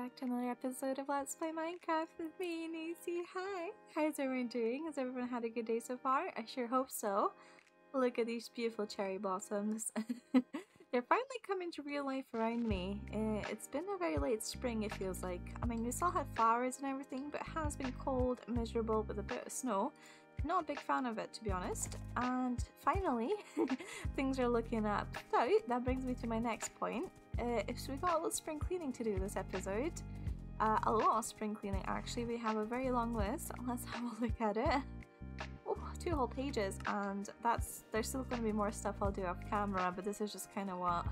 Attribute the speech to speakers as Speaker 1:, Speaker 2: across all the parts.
Speaker 1: back to another episode of Let's Play Minecraft with me, Nancy. Hi! How's everyone doing? Has everyone had a good day so far? I sure hope so. Look at these beautiful cherry blossoms. They're finally coming to real life around me. It's been a very late spring, it feels like. I mean, we still had flowers and everything, but it has been cold and miserable with a bit of snow. Not a big fan of it, to be honest. And finally, things are looking up. So, that brings me to my next point. So we got a little spring cleaning to do this episode. A lot of spring cleaning, actually. We have a very long list. Let's have a look at it. Oh, 2 whole pages, and there's still going to be more stuff I'll do off camera, but this is just kind of what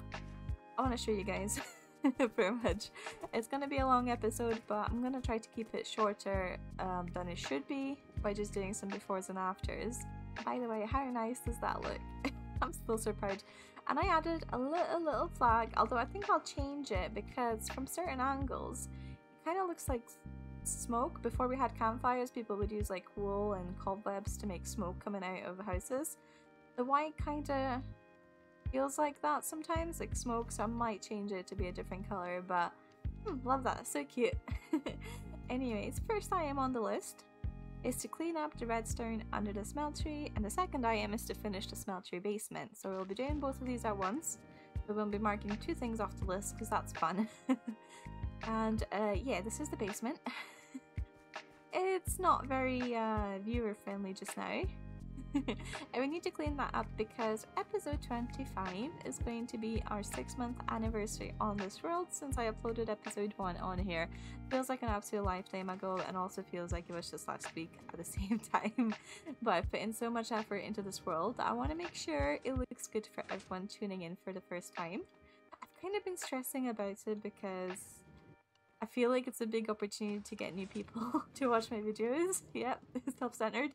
Speaker 1: I want to show you guys. Pretty much. It's going to be a long episode, but I'm going to try to keep it shorter than it should be by just doing some befores and afters. By the way, how nice does that look? I'm still so proud. And I added a little flag, although I think I'll change it because from certain angles it kind of looks like smoke. Before we had campfires, people would use like wool and cobwebs to make smoke coming out of houses. The white kind of feels like that sometimes, like smoke, so I might change it to be a different color, but love that, so cute. Anyways, first item on the list is to clean up the redstone under the smeltery, and the second item is to finish the smeltery basement. So we'll be doing both of these at once. We will be marking 2 things off the list because that's fun. And yeah, this is the basement. It's not very viewer friendly just now. And we need to clean that up because episode 25 is going to be our 6-month anniversary on this world since I uploaded episode 1 on here. Feels like an absolute lifetime ago, and also feels like it was just last week at the same time. But I've put in so much effort into this world that I want to make sure it looks good for everyone tuning in for the first time. I've kind of been stressing about it because I feel like it's a big opportunity to get new people to watch my videos. Yep, self-centered.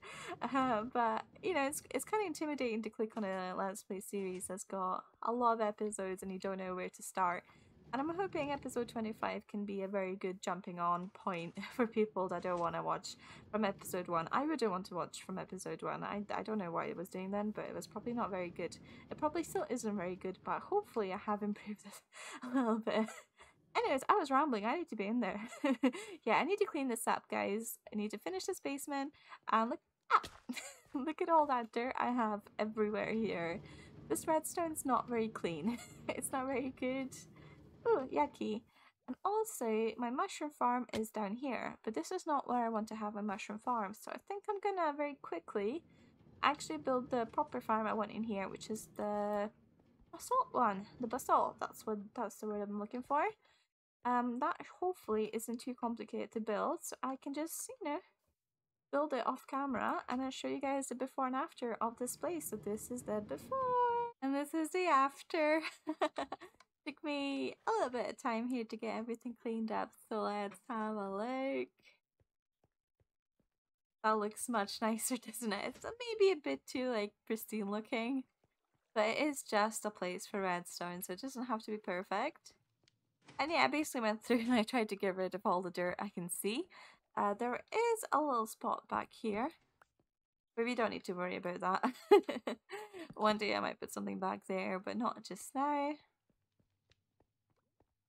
Speaker 1: But, you know, it's kind of intimidating to click on a Let's Play series that's got a lot of episodes and you don't know where to start. And I'm hoping episode 25 can be a very good jumping on point for people that don't want to watch from episode 1. I wouldn't want to watch from episode 1. I don't know what it was doing then, but it was probably not very good. It probably still isn't very good, but hopefully I have improved it a little bit. Anyways, I was rambling. I need to be in there. Yeah, I need to clean this up, guys. I need to finish this basement. And look, look at all that dirt I have everywhere here. This redstone's not very clean. It's not very good. Ooh, yucky. And also, my mushroom farm is down here. But this is not where I want to have a mushroom farm. So I think I'm gonna very quickly actually build the proper farm I want in here, which is the basalt one. The basalt. That's the word I'm looking for. That hopefully isn't too complicated to build, so I can just, you know, build it off camera and I'll show you guys the before and after of this place. So this is the before and this is the after. Took me a little bit of time here to get everything cleaned up, so let's have a look. That looks much nicer, doesn't it? It's maybe a bit too like pristine looking, but it is just a place for redstone, so it doesn't have to be perfect. And yeah, I basically went through and I tried to get rid of all the dirt I can see. There is a little spot back here, but we don't need to worry about that. One day I might put something back there, but not just now.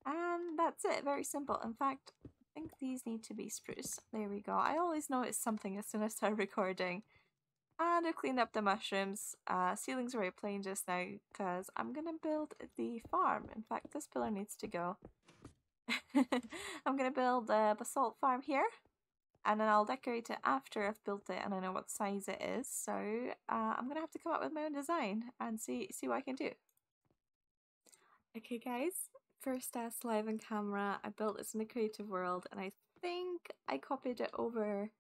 Speaker 1: And that's it, very simple. In fact, I think these need to be spruce. There we go. I always notice something as soon as I start recording. And I've cleaned up the mushrooms. Ceiling's very plain just now because I'm gonna build the farm. In fact, this pillar needs to go. I'm gonna build a basalt farm here, and then I'll decorate it after I've built it and I know what size it is. So I'm gonna have to come up with my own design and see what I can do. Okay guys, first test live on camera. I built this in the creative world and I think I copied it over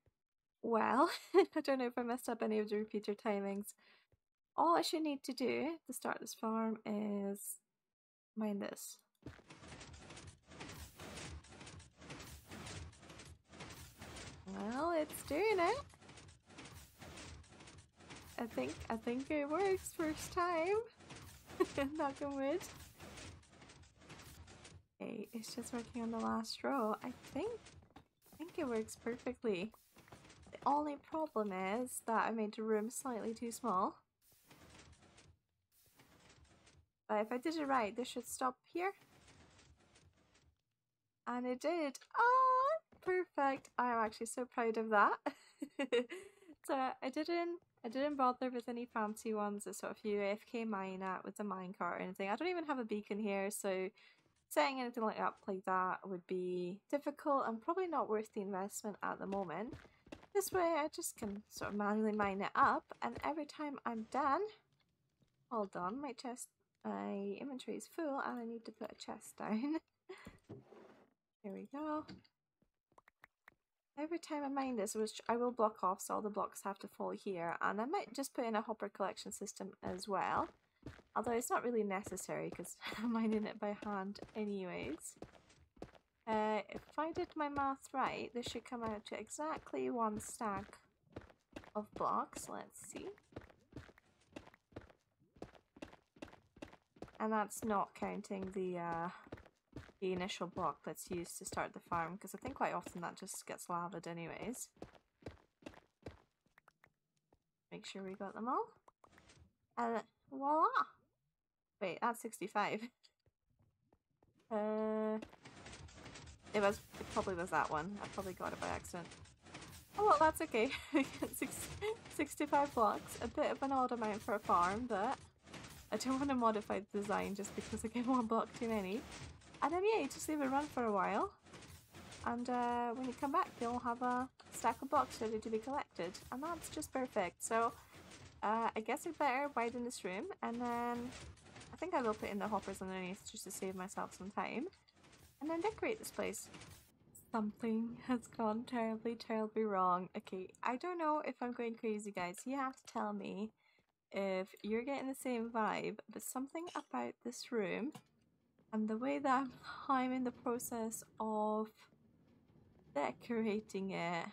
Speaker 1: well. I don't know if I messed up any of the repeater timings. All I should need to do to start this farm is mine this. Well, it's doing it. I think it works first time. Knock on wood. Okay, it's just working on the last row. I think it works perfectly. The only problem is that I made the room slightly too small. But if I did it right, this should stop here. And it did. Oh, perfect. I'm actually so proud of that. So I didn't bother with any fancy ones, a sort of few AFK mine at with the minecart or anything. I don't even have a beacon here, so setting anything like that would be difficult and probably not worth the investment at the moment. This way I just can sort of manually mine it up, and every time I'm done, hold on, my inventory is full and I need to put a chest down. Here we go. Every time I mine this, which I will block off so all the blocks have to fall here, and I might just put in a hopper collection system as well. Although it's not really necessary because I'm mining it by hand anyways. If I did my math right, this should come out to exactly 1 stack of blocks. Let's see. And that's not counting the initial block that's used to start the farm, because I think quite often that just gets lavaed anyways. Make sure we got them all. And voila! Wait, that's 65. It probably was that one. I probably got it by accident. Oh well, that's okay. We get 65 blocks. A bit of an odd amount for a farm, but I don't want to modify the design just because I get 1 block too many. And then yeah, you just leave it run for a while. And when you come back, you'll have a stack of blocks ready to be collected. And that's just perfect. So I guess I better widen this room, and then I think I will put in the hoppers underneath just to save myself some time. And then decorate this place. Something has gone terribly, terribly wrong. Okay, I don't know if I'm going crazy, guys. You have to tell me if you're getting the same vibe, but something about this room and the way that I'm in the process of decorating it.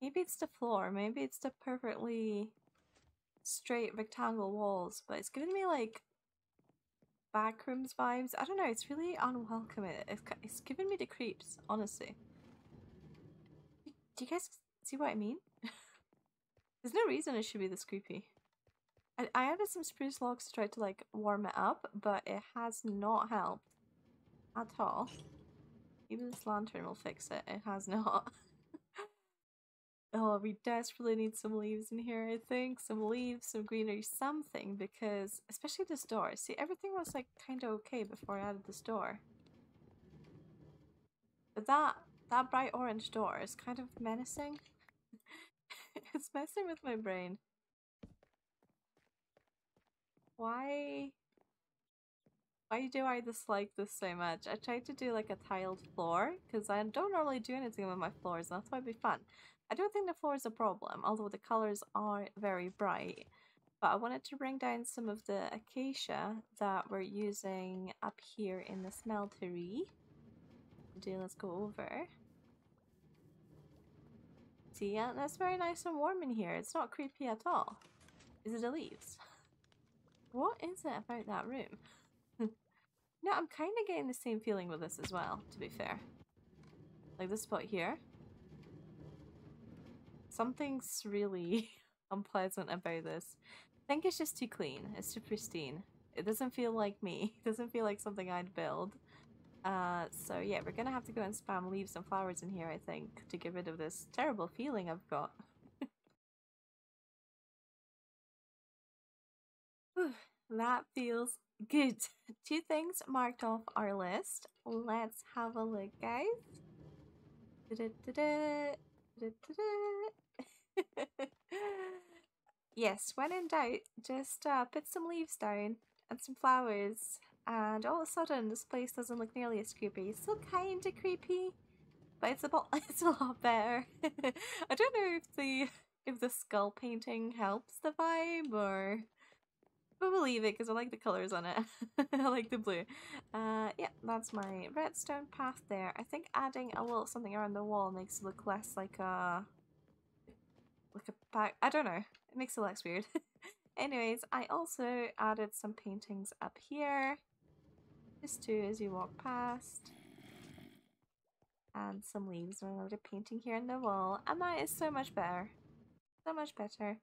Speaker 1: Maybe it's the floor, maybe it's the perfectly straight rectangle walls, but it's giving me like backrooms vibes. I don't know, it's really unwelcome. It's giving me the creeps, honestly. Do you guys see what I mean? There's no reason it should be this creepy. I added some spruce logs to try to like warm it up, but it has not helped at all. Even this lantern will fix it. It has not. Oh, we desperately need some leaves in here, I think. Some leaves, some greenery, something, because especially this door. See, everything was like kind of okay before I added this door. But that bright orange door is kind of menacing. It's messing with my brain. Why do I dislike this so much? I tried to do like a tiled floor because I don't normally do anything with my floors, and I thought it'd be fun. I don't think the floor is a problem, although the colors are very bright. But I wanted to bring down some of the acacia that we're using up here in the smeltery. Let's go over. See, yeah, that's very nice and warm in here. It's not creepy at all. Is it the leaves? What is it about that room? No, I'm kind of getting the same feeling with this as well, to be fair. Like this spot here. Something's really unpleasant about this. I think it's just too clean. It's too pristine. It doesn't feel like me. It doesn't feel like something I'd build. So yeah, we're gonna have to go and spam leaves and flowers in here, I think, to get rid of this terrible feeling I've got. That feels good. 2 things marked off our list. Let's have a look, guys. Yes, when in doubt, just put some leaves down and some flowers, and all of a sudden this place doesn't look nearly as creepy. It's still kind of creepy, but it's a lot better. I don't know if the skull painting helps the vibe, or but we'll leave it because I like the colors on it. I like the blue. Yeah, that's my redstone path there. I think adding a little something around the wall makes it look less like a pack. I don't know. It makes it less weird. Anyways, I also added some paintings up here. Just 2 as you walk past. And some leaves and another painting here on the wall. And that is so much better. So much better.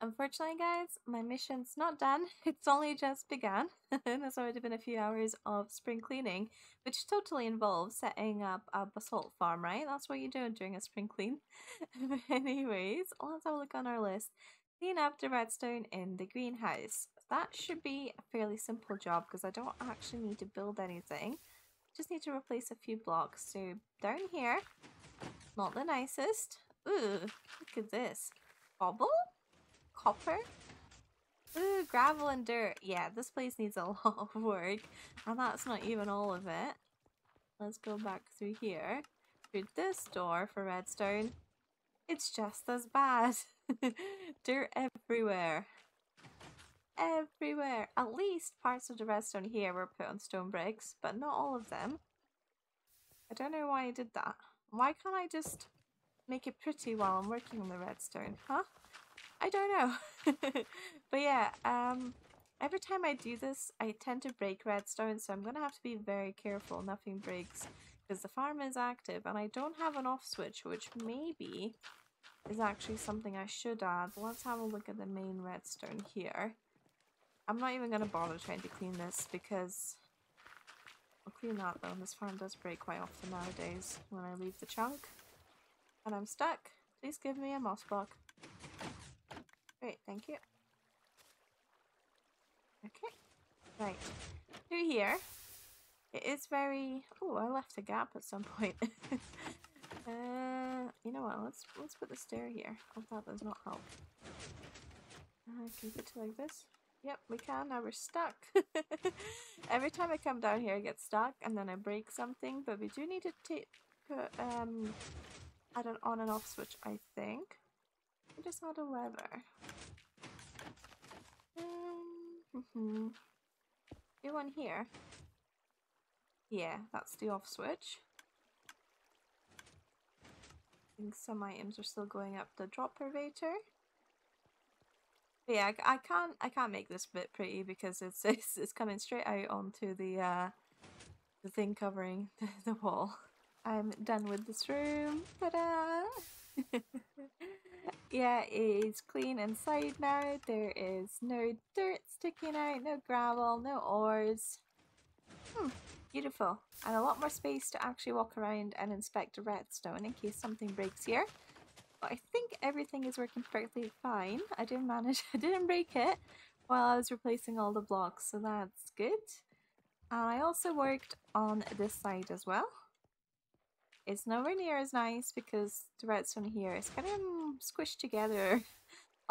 Speaker 1: Unfortunately, guys, my mission's not done. It's only just begun. There's already been a few hours of spring cleaning, which totally involves setting up a basalt farm, right? That's what you do during a spring clean. But anyways, let's have a look on our list. Clean up the redstone in the greenhouse. That should be a fairly simple job because I don't actually need to build anything. Just need to replace a few blocks. So down here, not the nicest. Ooh, look at this. Cobble? Copper? Ooh, gravel and dirt. Yeah, this place needs a lot of work. And that's not even all of it. Let's go back through here. Through this door for redstone. It's just as bad. Dirt everywhere. Everywhere. At least parts of the redstone here were put on stone bricks, but not all of them. I don't know why I did that. Why can't I just make it pretty while I'm working on the redstone, huh? I don't know. But yeah, every time I do this, I tend to break redstone, so I'm going to have to be very careful nothing breaks, because the farm is active, and I don't have an off switch, which maybe is actually something I should add. Let's have a look at the main redstone here. I'm not even going to bother trying to clean this, because I'll clean that though. This farm does break quite often nowadays when I leave the chunk. And I'm stuck. Please give me a moss block. Great, thank you. Okay, right. Through here, it is very... Oh, I left a gap at some point. You know what? Let's put the stair here. Oh, that does not help. Can we put it like this? Yep, we can. Now we're stuck. Every time I come down here, I get stuck, and then I break something. But we do need to put add an on and off switch, I think. We just add a lever. Do one here. Yeah, that's the off switch. I think some items are still going up the drop elevator. But yeah, I can't make this bit pretty because it's coming straight out onto the thing covering the wall. I'm done with this room. Ta-da! Yeah, it's clean inside now. There is no dirt sticking out, no gravel, no ores. Beautiful. And a lot more space to actually walk around and inspect the redstone in case something breaks here. But I think everything is working perfectly fine. I didn't break it while I was replacing all the blocks, so that's good. And I also worked on this side as well. It's nowhere near as nice because the redstone here is kind of squished together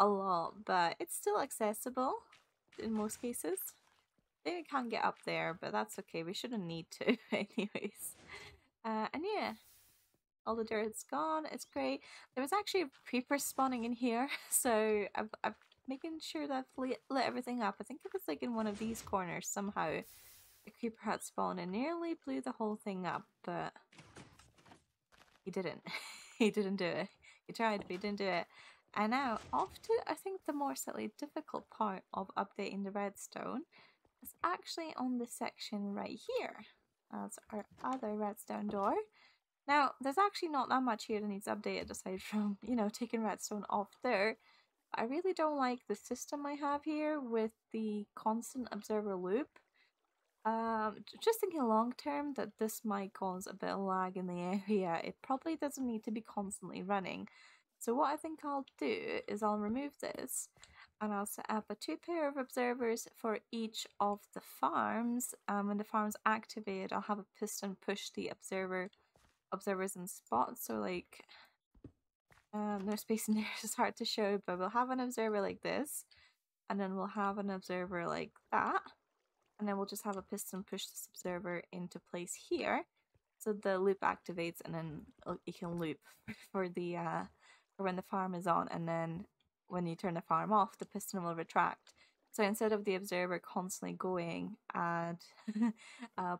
Speaker 1: a lot, but it's still accessible in most cases. Maybe we can't get up there, but that's okay. We shouldn't need to anyways. And yeah, all the dirt's gone. It's great. There was actually a creeper spawning in here, so I'm making sure that I've lit everything up. I think it was like in one of these corners somehow. The creeper had spawned and nearly blew the whole thing up, but he didn't. He didn't do it. He tried, but he didn't do it. And now, off to, I think, the more slightly difficult part of updating the redstone is actually on this section right here. That's our other redstone door. Now, there's actually not that much here that needs updated aside from, you know, taking redstone off there. I really don't like the system I have here with the constant observer loop. Just thinking long term that this might cause a bit of lag in the area. It probably doesn't need to be constantly running. So what I think I'll do is I'll remove this and I'll set up a 2 pair of observers for each of the farms. When the farm's activated, I'll have a piston push the observers in spots. So like, no space in there, it's hard to show, but we'll have an observer like this, and then we'll have an observer like that. And then we'll just have a piston push this observer into place here, so the loop activates, and then you can loop for the for when the farm is on, and then when you turn the farm off, the piston will retract. So instead of the observer constantly going and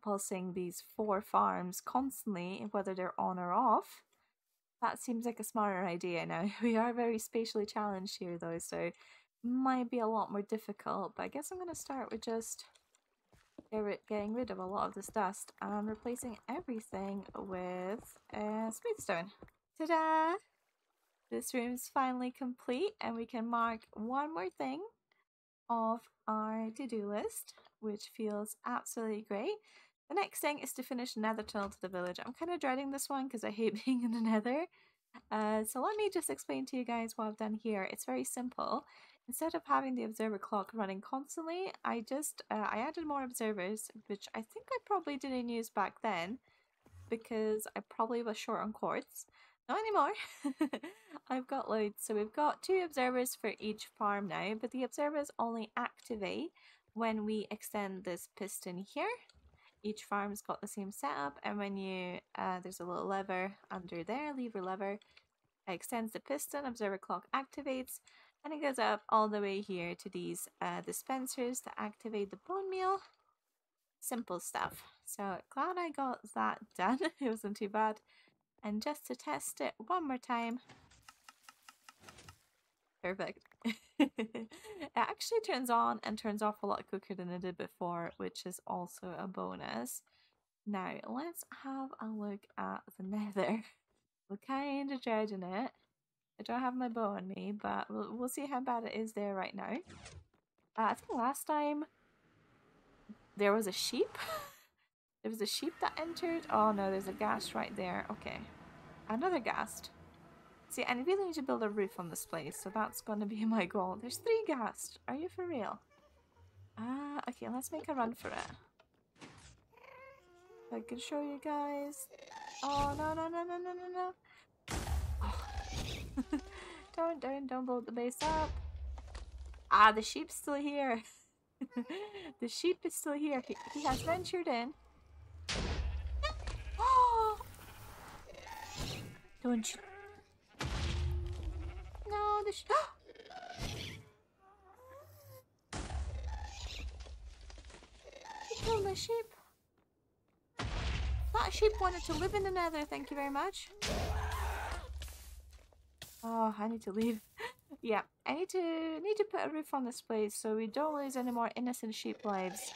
Speaker 1: pulsing these 4 farms constantly, whether they're on or off, that seems like a smarter idea now. We are very spatially challenged here though, so it might be a lot more difficult, but I guess I'm going to start with just getting rid of a lot of this dust and replacing everything with smooth stone. Ta-da! This room's finally complete and we can mark one more thing off our to-do list, which feels absolutely great. The next thing is to finish Nether Tunnel to the village. I'm kind of dreading this one because I hate being in the Nether. So let me just explain to you guys what I've done here. It's very simple. Instead of having the observer clock running constantly, I added more observers, which I think I probably didn't use back then because I probably was short on quartz. Not anymore. I've got loads. So we've got 2 observers for each farm now, but the observers only activate when we extend this piston here. Each farm's got the same setup, and when you there's a little lever under there, lever lever, it extends the piston, observer clock activates, and it goes up all the way here to these dispensers to activate the bone meal. Simple stuff. So glad I got that done. It wasn't too bad. And just to test it one more time. Perfect. It actually turns on and turns off a lot quicker than it did before, which is also a bonus. Now, let's have a look at the nether. We're kind of dreading it. I don't have my bow on me, but we'll see how bad it is there right now. I think last time there was a sheep. There was a sheep that entered. Oh no, there's a ghast right there. Okay. Another ghast. See, I really need to build a roof on this place, so that's going to be my goal. There's 3 ghast. Are you for real? Okay, let's make a run for it. I can show you guys. Oh, no, no, no, no, no, no, no. Oh. Don't blow the base up. Ah, the sheep's still here. The sheep is still here. He has ventured in. Oh! Don't you... No, the sheep... He killed my sheep. That sheep wanted to live in the nether, thank you very much. Oh, I need to leave. Yeah, I need to put a roof on this place so we don't lose any more innocent sheep lives.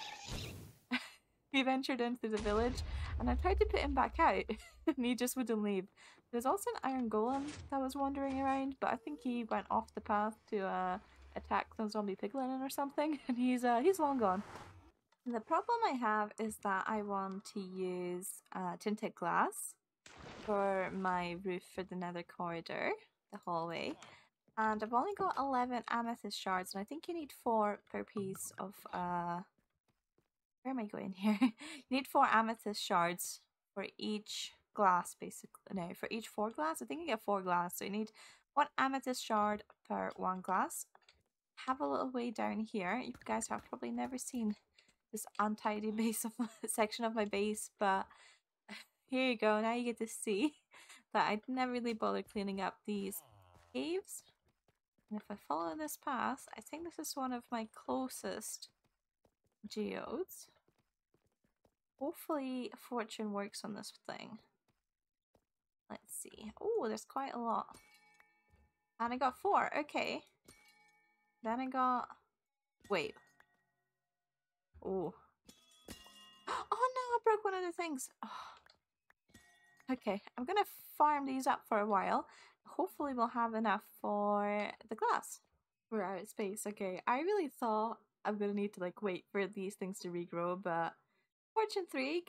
Speaker 1: He ventured into the village and I tried to put him back out and he just wouldn't leave. There's also an iron golem that was wandering around, but I think he went off the path to attack the zombie piglin or something, and he's long gone. The problem I have is that I want to use tinted glass for my roof for the nether corridor, the hallway. And I've only got 11 amethyst shards, and I think you need 4 per piece of, where am I going here? You need 4 amethyst shards for each glass, basically. No, for each 4 glass? I think you get 4 glass, so you need 1 amethyst shard per 1 glass. Have a little way down here. You guys have probably never seen this untidy base of section of my base, but here you go. Now you get to see that I never really bothered cleaning up these caves. And if I follow this path, I think this is one of my closest geodes. Hopefully fortune works on this thing. Let's see. Oh, there's quite a lot. And I got 4. Okay. Then I got... Wait. Oh. Oh no, I broke one of the things. Oh. Okay, I'm gonna farm these up for a while. Hopefully we'll have enough for the glass. We're out of space. Okay, I really thought I'm gonna need to like wait for these things to regrow, but Fortune 3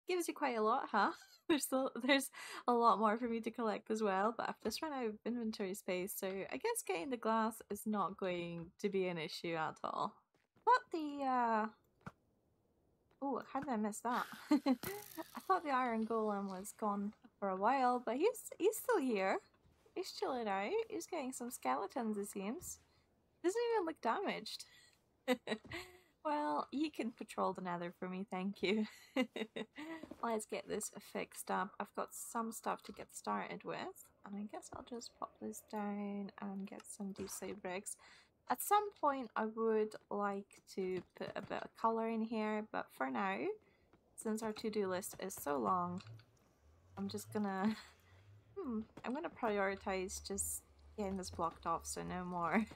Speaker 1: gives you quite a lot, huh? There's a lot more for me to collect as well, but I've just run out of inventory space, so I guess getting the glass is not going to be an issue at all. But the oh, how did I miss that? I thought the iron golem was gone for a while, but he's still here. He's chilling out. He's getting some skeletons, it seems. Doesn't even look damaged. Well, you can patrol the nether for me, thank you. Let's get this fixed up. I've got some stuff to get started with, and I guess I'll just pop this down and get some deep slate bricks. At some point I would like to put a bit of colour in here, but for now, since our to-do list is so long, I'm just gonna I'm gonna prioritize just getting this blocked off so no more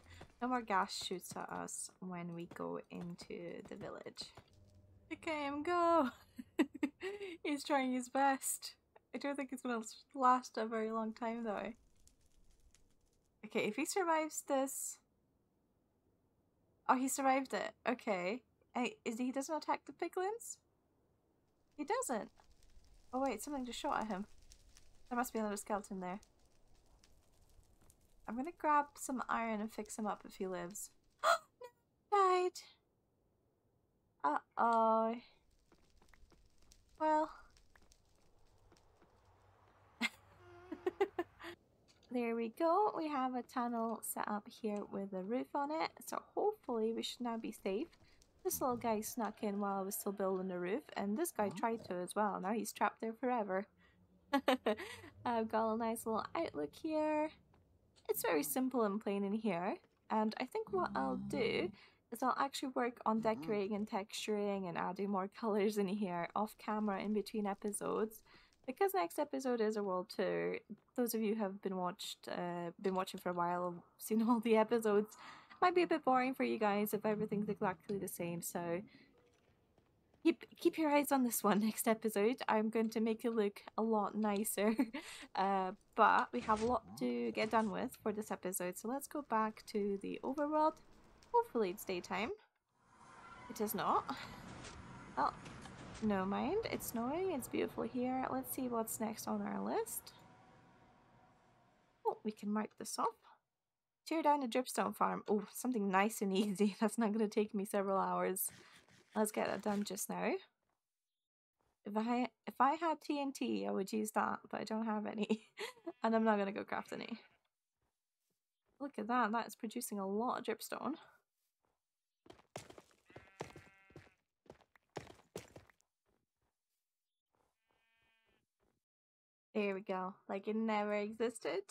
Speaker 1: gas shoots at us when we go into the village. Okay, him go! He's trying his best. I don't think it's gonna last a very long time though. Okay, if he survives this... Oh, he survived it. Okay. He doesn't attack the piglins? He doesn't. Oh wait, something just shot at him. There must be another skeleton there. I'm gonna grab some iron and fix him up if he lives. Died. Uh-oh. Well. There we go. We have a tunnel set up here with a roof on it. So hopefully we should now be safe. This little guy snuck in while I was still building the roof. And this guy tried to as well. Now he's trapped there forever. I've got a nice little outlook here. It's very simple and plain in here. And I think what I'll do is I'll actually work on decorating and texturing and adding more colors in here off camera in between episodes. Because next episode is a world tour, those of you who have been watching for a while, have seen all the episodes, might be a bit boring for you guys if everything's exactly the same. So keep your eyes on this one. Next episode, I'm going to make it look a lot nicer. But we have a lot to get done with for this episode. So let's go back to the overworld. Hopefully it's daytime. It is not. Oh. No mind, it's snowing, it's beautiful here. Let's see what's next on our list. Oh, we can mark this off. Tear down a dripstone farm. Oh, something nice and easy. That's not going to take me several hours. Let's get that done just now. If I had TNT, I would use that, but I don't have any. And I'm not going to go craft any. Look at that, that is producing a lot of dripstone. There we go, like it never existed.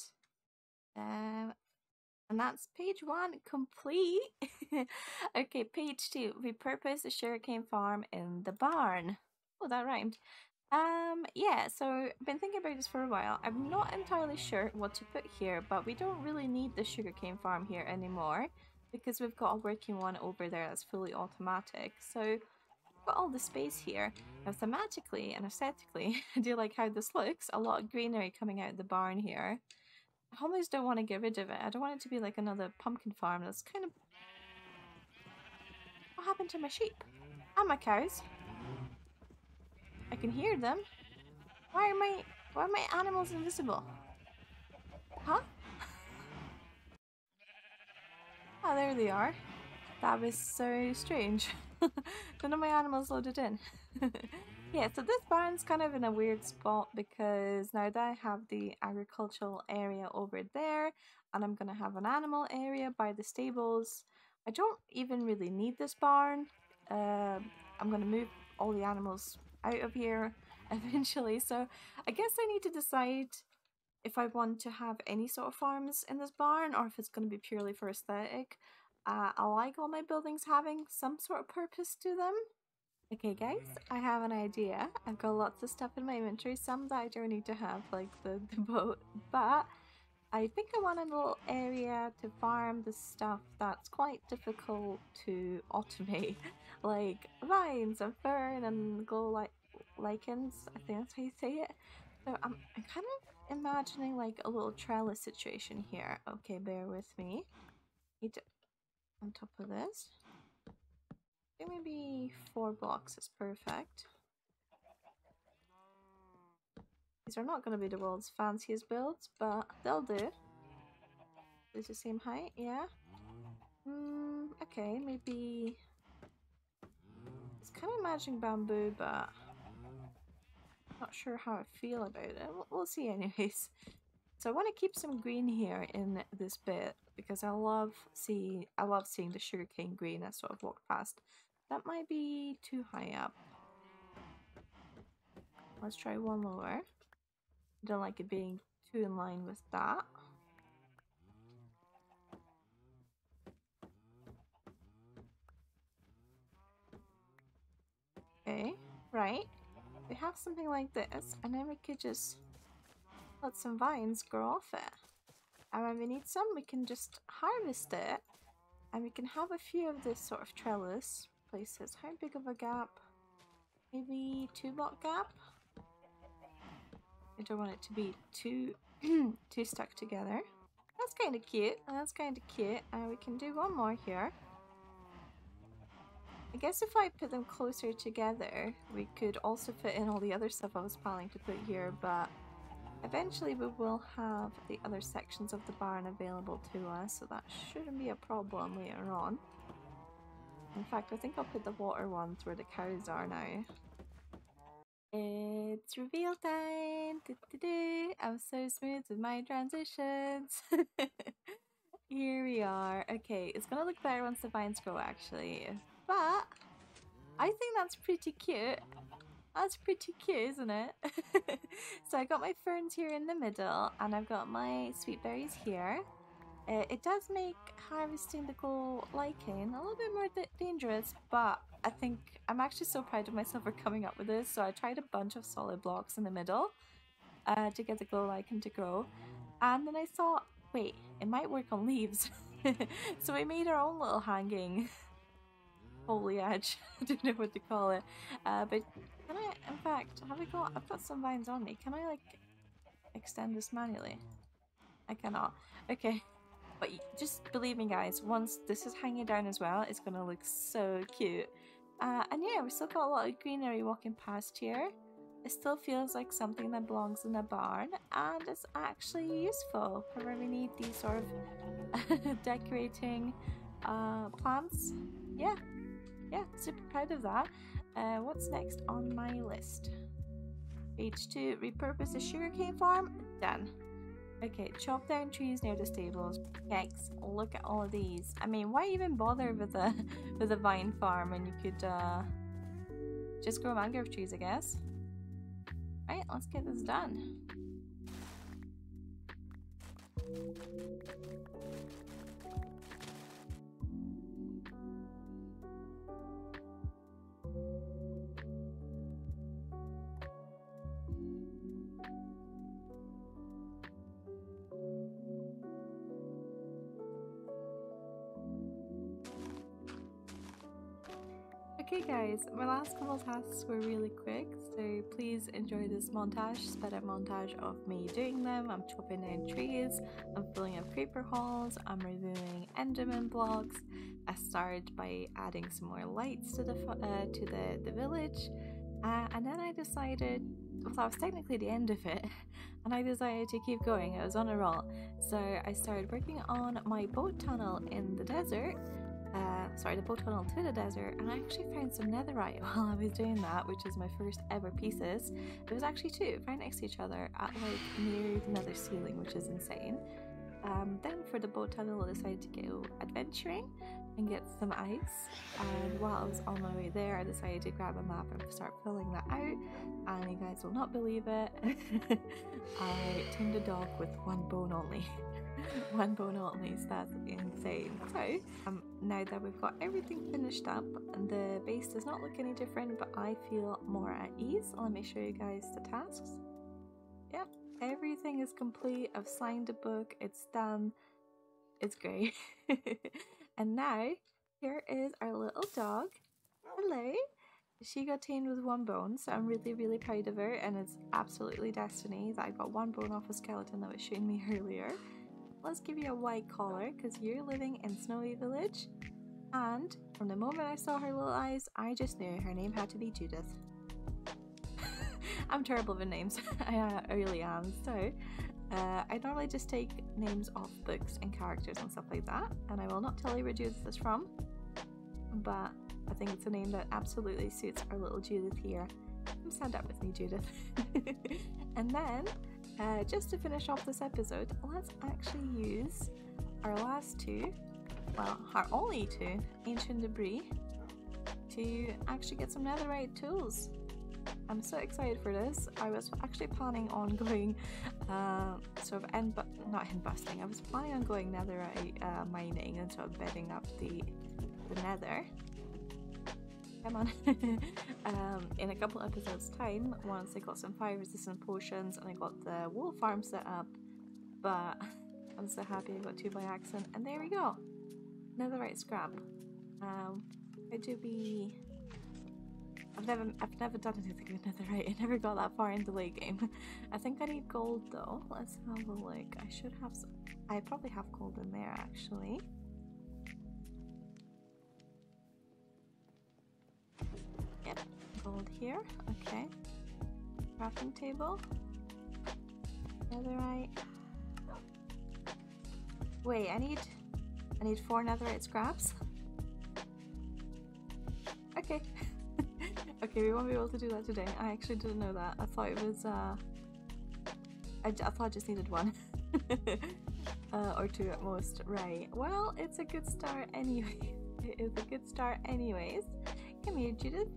Speaker 1: And that's page 1 complete. Okay, page 2. Repurpose the sugarcane farm in the barn. Oh, that rhymed. Yeah, so I've been thinking about this for a while. I'm not entirely sure what to put here, but we don't really need the sugarcane farm here anymore because we've got a working one over there that's fully automatic. So we've got all the space here. Now thematically and aesthetically, I do like how this looks. A lot of greenery coming out of the barn here. I almost don't want to get rid of it. I don't want it to be like another pumpkin farm. That's kind of... What happened to my sheep? And my cows? I can hear them. Why are my animals invisible? Huh? Oh, there they are. That was so strange. None of my animals loaded in. Yeah, so this barn's kind of in a weird spot because now that I have the agricultural area over there and I'm going to have an animal area by the stables, I don't even really need this barn. I'm going to move all the animals out of here eventually, so I guess I need to decide if I want to have any sort of farms in this barn or if it's going to be purely for aesthetic. I like all my buildings having some sort of purpose to them. Okay guys, I have an idea. I've got lots of stuff in my inventory, some that I don't need to have, like the boat, but I think I want a little area to farm the stuff that's quite difficult to automate, like vines and fern and lichens, I think that's how you say it. So I'm kind of imagining like a little trellis situation here. Okay, bear with me. Need to, on top of this. I think maybe 4 blocks is perfect. These are not going to be the world's fanciest builds, but they'll do. Is the same height? Yeah. Okay, maybe... It's kind of imagining bamboo, but... not sure how I feel about it. We'll see anyways. So I want to keep some green here in this bit because I love seeing the sugarcane green as sort of walk past. That might be too high up. Let's try one lower. Don't like it being too in line with that. Okay, right. We have something like this, and then we could just let some vines grow off it. And when we need some, we can just harvest it, and we can have a few of this sort of trellis places. How big of a gap? Maybe 2 block gap? I don't want it to be too stuck together. That's kind of cute. That's kind of cute. We can do one more here. I guess if I put them closer together, we could also fit in all the other stuff I was planning to put here, but eventually we will have the other sections of the barn available to us, so that shouldn't be a problem later on. In fact, I think I'll put the water ones where the cows are now. It's reveal time! I'm so smooth with my transitions! Here we are. Okay, it's gonna look better once the vines grow actually, but I think that's pretty cute. That's pretty cute, isn't it? So I got my ferns here in the middle, and I've got my sweet berries here. It does make harvesting the goal lichen a little bit more dangerous, but I think I'm actually so proud of myself for coming up with this. So I tried a bunch of solid blocks in the middle to get the glow lichen to grow, and then I thought, wait, it might work on leaves. So we made our own little hanging foliage. I don't know what to call it, but can I, in fact, I've got some vines on me. Can I like extend this manually? I cannot. Okay. But just believe me guys, once this is hanging down as well, it's gonna look so cute. And yeah, we still got a lot of greenery walking past here. It still feels like something that belongs in a barn, and it's actually useful for where we need these sort of decorating plants. Yeah, super proud of that. What's next on my list? Page 2, repurpose the sugarcane farm. Done. Okay, chop down trees near the stables. Yikes, look at all of these. I mean, why even bother with a vine farm when you could just grow mangrove trees, I guess. Right, let's get this done. Okay guys, my last couple tasks were really quick, so please enjoy this montage, sped up montage of me doing them. I'm chopping down trees, I'm filling up creeper holes, I'm removing enderman blocks. I started by adding some more lights to the village, and then I decided, well, that was technically the end of it, and I decided to keep going. I was on a roll, so I started working on my boat tunnel in the desert. The boat tunnel to the desert, and I actually found some netherite while I was doing that, which is my first ever pieces. There was actually two right next to each other at like near the nether ceiling, which is insane. Then for the boat tunnel I decided to go adventuring and get some ice, and while I was on my way there I decided to grab a map and start filling that out, and you guys will not believe it. I tamed a dog with one bone only. One bone only, so that's insane. So now that we've got everything finished up, the base does not look any different, but I feel more at ease. Let me show you guys the tasks. Yep, everything is complete. I've signed a book, it's done, it's great. And now here is our little dog. Hello. She got tamed with one bone, so I'm really proud of her, and it's absolutely destiny that I got one bone off a skeleton that was showing me earlier. Let's give you a white collar because you're living in Snowy Village, and from the moment I saw her little eyes I just knew her name had to be Judith. I'm terrible with names. I really am. So I normally just take names off books and characters and stuff like that, and I will not tell you where Judith is from, but I think it's a name that absolutely suits our little Judith here. Come stand up with me, Judith. And then just to finish off this episode, let's actually use our last two, well, our only two ancient debris to actually get some netherite tools. I'm so excited for this. I was actually planning on going sort of not end busting. I was planning on going netherite mining and sort of bedding up the nether. Come on. In a couple episodes time, once I got some fire resistant potions and I got the wool farm set up, but I'm so happy I got two by accident, and there we go, netherite scrap. How do we I've never done anything with netherite. I never got that far into the late game. I think I need gold though. Let's have a look. I should have some. I probably have gold in there actually. Yep, gold here. Okay. Crafting table. Netherite. Wait, I need 4 netherite scraps. Okay. Okay, we won't be able to do that today. I actually didn't know that. I thought it was I thought I just needed 1. Or 2 at most. Right. Well, it's a good start anyway. It is a good start anyways. Come here, Judith.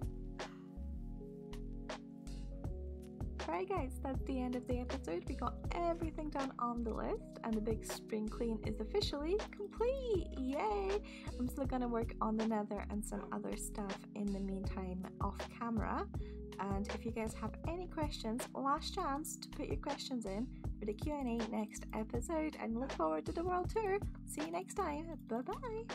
Speaker 1: Alright guys, that's the end of the episode. We got everything done on the list and the big spring clean is officially complete! Yay! I'm still gonna work on the nether and some other stuff in the meantime off camera. And if you guys have any questions, last chance to put your questions in for the Q&A next episode, and look forward to the world tour. See you next time. Bye bye!